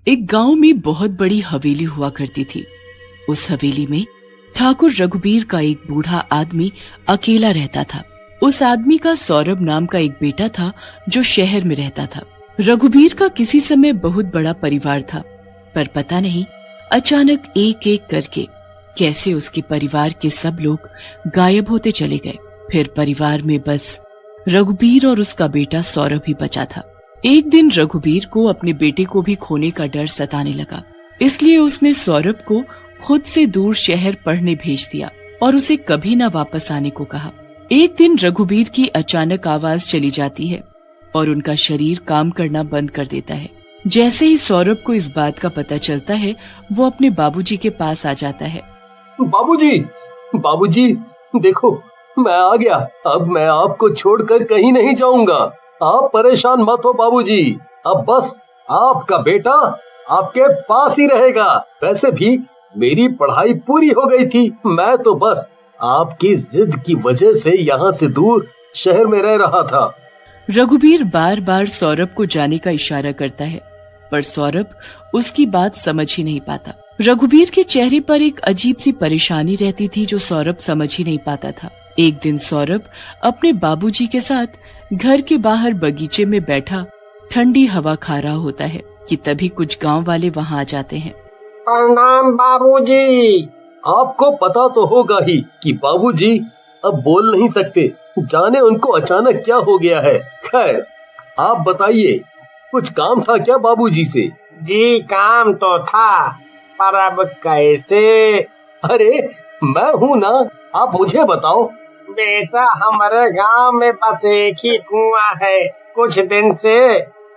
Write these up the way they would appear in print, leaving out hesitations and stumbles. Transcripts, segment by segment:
एक गांव में बहुत बड़ी हवेली हुआ करती थी। उस हवेली में ठाकुर रघुबीर का एक बूढ़ा आदमी अकेला रहता था। उस आदमी का सौरभ नाम का एक बेटा था जो शहर में रहता था। रघुबीर का किसी समय बहुत बड़ा परिवार था, पर पता नहीं अचानक एक एक करके कैसे उसके परिवार के सब लोग गायब होते चले गए। फिर परिवार में बस रघुबीर और उसका बेटा सौरभ ही बचा था। एक दिन रघुबीर को अपने बेटे को भी खोने का डर सताने लगा, इसलिए उसने सौरभ को खुद से दूर शहर पढ़ने भेज दिया और उसे कभी न वापस आने को कहा। एक दिन रघुबीर की अचानक आवाज चली जाती है और उनका शरीर काम करना बंद कर देता है। जैसे ही सौरभ को इस बात का पता चलता है, वो अपने बाबूजी के पास आ जाता है। बाबूजी, बाबूजी, देखो मैं आ गया। अब मैं आपको छोड़कर कहीं नहीं जाऊंगा। आप परेशान मत हो बाबूजी। अब बस आपका बेटा आपके पास ही रहेगा। वैसे भी मेरी पढ़ाई पूरी हो गई थी। मैं तो बस आपकी जिद की वजह से यहाँ से दूर शहर में रह रहा था। रघुबीर बार बार सौरभ को जाने का इशारा करता है, पर सौरभ उसकी बात समझ ही नहीं पाता। रघुबीर के चेहरे पर एक अजीब सी परेशानी रहती थी जो सौरभ समझ ही नहीं पाता था। एक दिन सौरभ अपने बाबूजी के साथ घर के बाहर बगीचे में बैठा ठंडी हवा खा रहा होता है कि तभी कुछ गांव वाले वहां आ जाते हैं। प्रणाम बाबूजी। आपको पता तो होगा ही कि बाबूजी अब बोल नहीं सकते। जाने उनको अचानक क्या हो गया है। खैर आप बताइए, कुछ काम था क्या बाबूजी से? जी काम तो था, पर अब कैसे? अरे मैं हूँ ना, आप मुझे बताओ। बेटा हमारे गांव में बस एक ही कुआं है। कुछ दिन से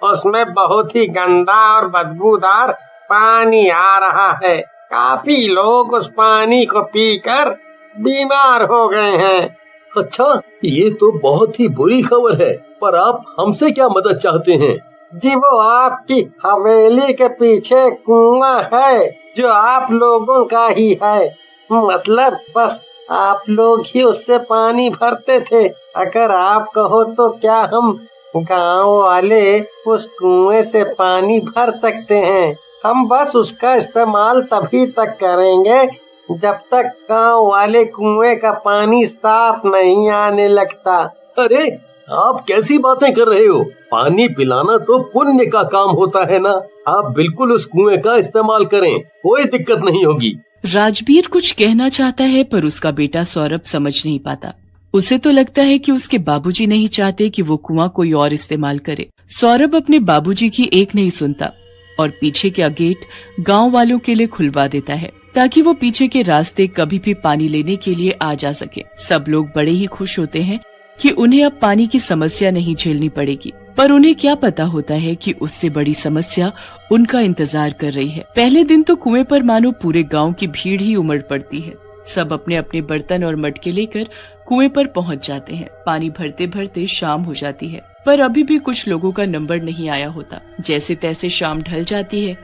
उसमें बहुत ही गंदा और बदबूदार पानी आ रहा है। काफी लोग उस पानी को पीकर बीमार हो गए हैं। अच्छा, ये तो बहुत ही बुरी खबर है, पर आप हमसे क्या मदद चाहते हैं? जी वो आपकी हवेली के पीछे कुआं है जो आप लोगों का ही है। मतलब बस आप लोग ही उससे पानी भरते थे। अगर आप कहो तो क्या हम गांव वाले उस कुएं से पानी भर सकते हैं। हम बस उसका इस्तेमाल तभी तक करेंगे जब तक गांव वाले कुएं का पानी साफ नहीं आने लगता। अरे आप कैसी बातें कर रहे हो? पानी पिलाना तो पुण्य का काम होता है ना। आप बिल्कुल उस कुएं का इस्तेमाल करें, कोई दिक्कत नहीं होगी। राजबीर कुछ कहना चाहता है, पर उसका बेटा सौरभ समझ नहीं पाता। उसे तो लगता है कि उसके बाबूजी नहीं चाहते कि वो कुआं कोई और इस्तेमाल करे। सौरभ अपने बाबूजी की एक नहीं सुनता और पीछे का गेट गांव वालों के लिए खुलवा देता है ताकि वो पीछे के रास्ते कभी भी पानी लेने के लिए आ जा सके। सब लोग बड़े ही खुश होते हैं कि उन्हें अब पानी की समस्या नहीं झेलनी पड़ेगी, पर उन्हें क्या पता होता है कि उससे बड़ी समस्या उनका इंतजार कर रही है। पहले दिन तो कुएं पर मानो पूरे गांव की भीड़ ही उमड़ पड़ती है। सब अपने अपने बर्तन और मटके लेकर कुएं पर पहुंच जाते हैं। पानी भरते भरते शाम हो जाती है, पर अभी भी कुछ लोगों का नंबर नहीं आया होता। जैसे तैसे शाम ढल जाती है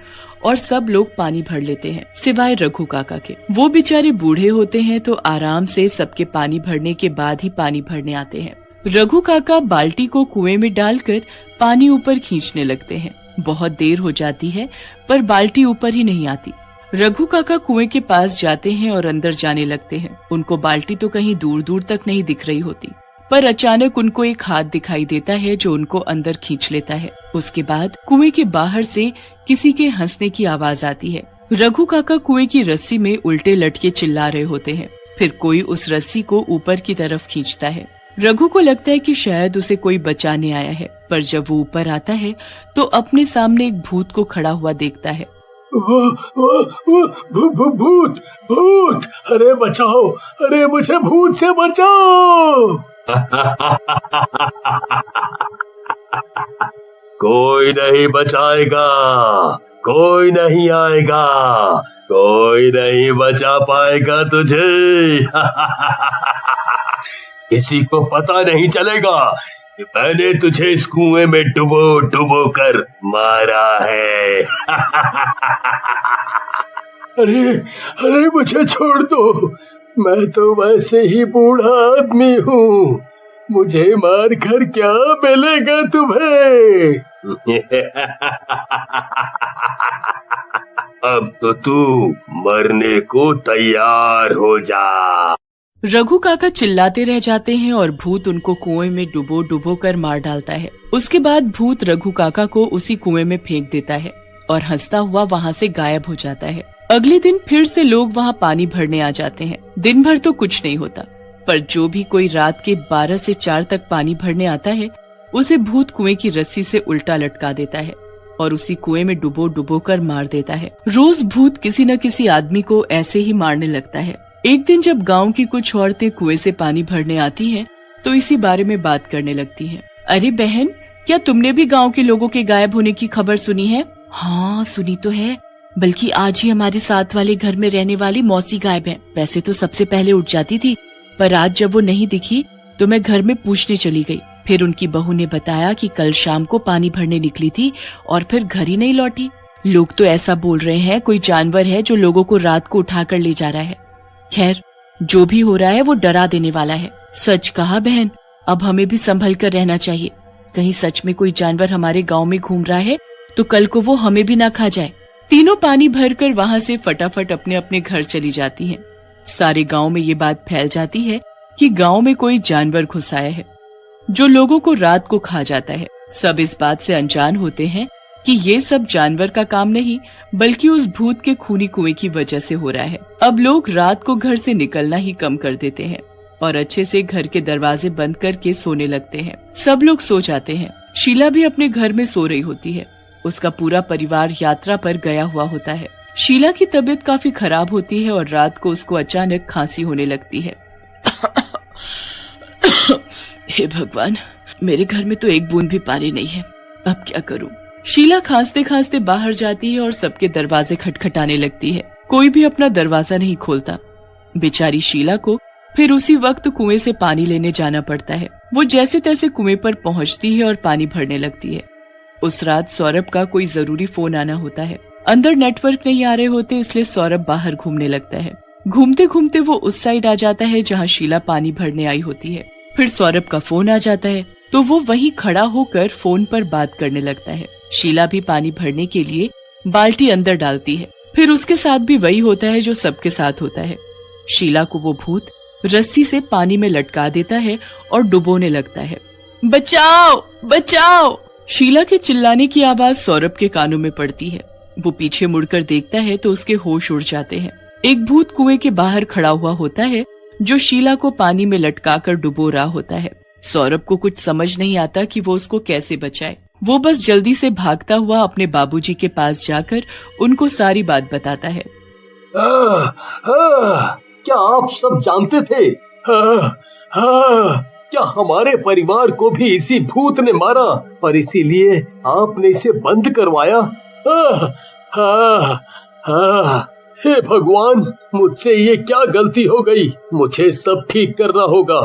और सब लोग पानी भर लेते हैं, सिवाय रघु काका के। वो बेचारे बूढ़े होते हैं तो आराम से सबके पानी भरने के बाद ही पानी भरने आते हैं। रघु काका बाल्टी को कुएं में डालकर पानी ऊपर खींचने लगते हैं। बहुत देर हो जाती है, पर बाल्टी ऊपर ही नहीं आती। रघु काका कुएं के पास जाते हैं और अंदर जाने लगते हैं। उनको बाल्टी तो कहीं दूर दूर तक नहीं दिख रही होती, पर अचानक उनको एक हाथ दिखाई देता है जो उनको अंदर खींच लेता है। उसके बाद कुएं के बाहर से किसी के हंसने की आवाज आती है। रघु काका कुएं की रस्सी में उल्टे लटके चिल्ला रहे होते हैं। फिर कोई उस रस्सी को ऊपर की तरफ खींचता है। रघु को लगता है कि शायद उसे कोई बचाने आया है, पर जब वो ऊपर आता है तो अपने सामने एक भूत को खड़ा हुआ देखता है। भूत भूत, अरे बचाओ, अरे मुझे भूत से बचाओ। कोई नहीं बचाएगा, कोई नहीं आएगा, कोई नहीं बचा पाएगा तुझे। किसी को पता नहीं चलेगा कि मैंने तुझे इस कुएं में डुबो डुबो कर मारा है। अरे अरे मुझे छोड़ दो, मैं तो वैसे ही बूढ़ा आदमी हूँ। मुझे मार कर क्या मिलेगा तुम्हें? अब तो तू मरने को तैयार हो जा। रघु काका चिल्लाते रह जाते हैं और भूत उनको कुएं में डुबो डुबो कर मार डालता है। उसके बाद भूत रघु काका को उसी कुएं में फेंक देता है और हंसता हुआ वहाँ से गायब हो जाता है। अगले दिन फिर से लोग वहाँ पानी भरने आ जाते हैं। दिन भर तो कुछ नहीं होता, पर जो भी कोई रात के 12 से 4 तक पानी भरने आता है उसे भूत कुएं की रस्सी से उल्टा लटका देता है और उसी कुएं में डुबो डुबो कर मार देता है। रोज भूत किसी न किसी आदमी को ऐसे ही मारने लगता है। एक दिन जब गांव की कुछ औरतें कुएं से पानी भरने आती हैं, तो इसी बारे में बात करने लगती हैं। अरे बहन, क्या तुमने भी गांव के लोगों के गायब होने की खबर सुनी है? हाँ सुनी तो है, बल्कि आज ही हमारे साथ वाले घर में रहने वाली मौसी गायब है। वैसे तो सबसे पहले उठ जाती थी, पर आज जब वो नहीं दिखी तो मैं घर में पूछने चली गई। फिर उनकी बहू ने बताया कि कल शाम को पानी भरने निकली थी और फिर घर ही नहीं लौटी। लोग तो ऐसा बोल रहे हैं कोई जानवर है जो लोगों को रात को उठाकर ले जा रहा है। खैर, जो भी हो रहा है वो डरा देने वाला है। सच कहा बहन, अब हमें भी संभल कर रहना चाहिए। कहीं सच में कोई जानवर हमारे गांव में घूम रहा है तो कल को वो हमें भी ना खा जाए। तीनों पानी भरकर वहाँ से फटाफट अपने अपने घर चली जाती हैं। सारे गांव में ये बात फैल जाती है कि गांव में कोई जानवर घुस आया है जो लोगों को रात को खा जाता है। सब इस बात से अनजान होते हैं कि ये सब जानवर का काम नहीं, बल्कि उस भूत के खूनी कुएं की वजह से हो रहा है। अब लोग रात को घर से निकलना ही कम कर देते हैं और अच्छे से घर के दरवाजे बंद करके सोने लगते हैं। सब लोग सो जाते हैं। शीला भी अपने घर में सो रही होती है। उसका पूरा परिवार यात्रा पर गया हुआ होता है। शीला की तबीयत काफी खराब होती है और रात को उसको अचानक खांसी होने लगती है। हे भगवान, मेरे घर में तो एक बूंद भी पानी नहीं है, अब क्या करूं? शीला खांसते खांसते बाहर जाती है और सबके दरवाजे खटखटाने लगती है। कोई भी अपना दरवाजा नहीं खोलता। बेचारी शीला को फिर उसी वक्त कुएं से पानी लेने जाना पड़ता है। वो जैसे तैसे कुएं पर पहुंचती है और पानी भरने लगती है। उस रात सौरभ का कोई जरूरी फोन आना होता है। अंदर नेटवर्क नहीं आ रहे होते, इसलिए सौरभ बाहर घूमने लगता है। घूमते घूमते वो उस साइड आ जाता है जहाँ शीला पानी भरने आई होती है। फिर सौरभ का फोन आ जाता है तो वो वहीं खड़ा होकर फोन पर बात करने लगता है। शीला भी पानी भरने के लिए बाल्टी अंदर डालती है। फिर उसके साथ भी वही होता है जो सबके साथ होता है। शीला को वो भूत रस्सी से पानी में लटका देता है और डुबोने लगता है। बचाओ बचाओ! शीला के चिल्लाने की आवाज सौरभ के कानों में पड़ती है। वो पीछे मुड़कर देखता है तो उसके होश उड़ जाते हैं। एक भूत कुएं के बाहर खड़ा हुआ होता है जो शीला को पानी में लटकाकर डुबो रहा होता है। सौरभ को कुछ समझ नहीं आता कि वो उसको कैसे बचाए। वो बस जल्दी से भागता हुआ अपने बाबूजी के पास जाकर उनको सारी बात बताता है। क्या आप सब जानते थे? क्या हमारे परिवार को भी इसी भूत ने मारा और इसीलिए आपने इसे बंद करवाया? हे भगवान, मुझसे ये क्या गलती हो गई? मुझे सब ठीक करना होगा।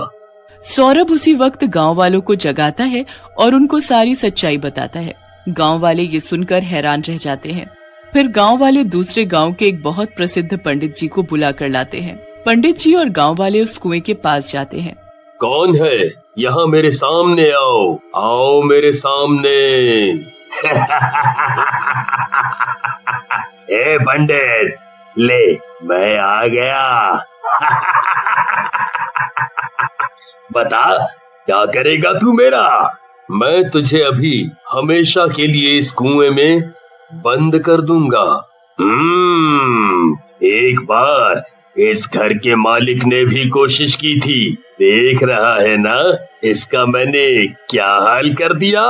सौरभ उसी वक्त गांव वालों को जगाता है और उनको सारी सच्चाई बताता है। गांव वाले ये सुनकर हैरान रह जाते हैं। फिर गांव वाले दूसरे गांव के एक बहुत प्रसिद्ध पंडित जी को बुला कर लाते हैं। पंडित जी और गांव वाले उस कुएं के पास जाते हैं। कौन है? यहाँ मेरे सामने आओ, आओ मेरे सामने। ए पंडित, ले मैं आ गया। बता, क्या करेगा तू मेरा? मैं तुझे अभी हमेशा के लिए इस कुएं में बंद कर दूंगा। एक बार इस घर के मालिक ने भी कोशिश की थी, देख रहा है ना इसका मैंने क्या हाल कर दिया।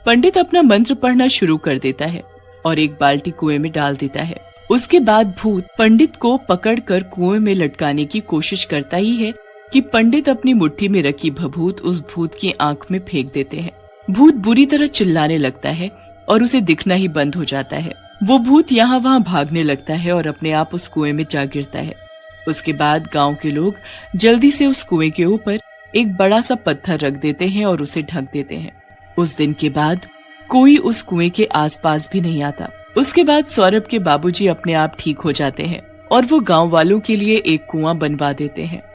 पंडित अपना मंत्र पढ़ना शुरू कर देता है और एक बाल्टी कुएं में डाल देता है। उसके बाद भूत पंडित को पकड़कर कुएं में लटकाने की कोशिश करता ही है कि पंडित अपनी मुट्ठी में रखी भभूत उस भूत की आंख में फेंक देते हैं। भूत बुरी तरह चिल्लाने लगता है और उसे दिखना ही बंद हो जाता है। वो भूत यहाँ वहाँ भागने लगता है और अपने आप उस कुएं में जा गिरता है। उसके बाद गांव के लोग जल्दी से उस कुएं के ऊपर एक बड़ा सा पत्थर रख देते हैं और उसे ढक देते हैं। उस दिन के बाद कोई उस कुएं के आसपास भी नहीं आता। उसके बाद सौरभ के बाबूजी अपने आप ठीक हो जाते हैं और वो गांव वालों के लिए एक कुआं बनवा देते हैं।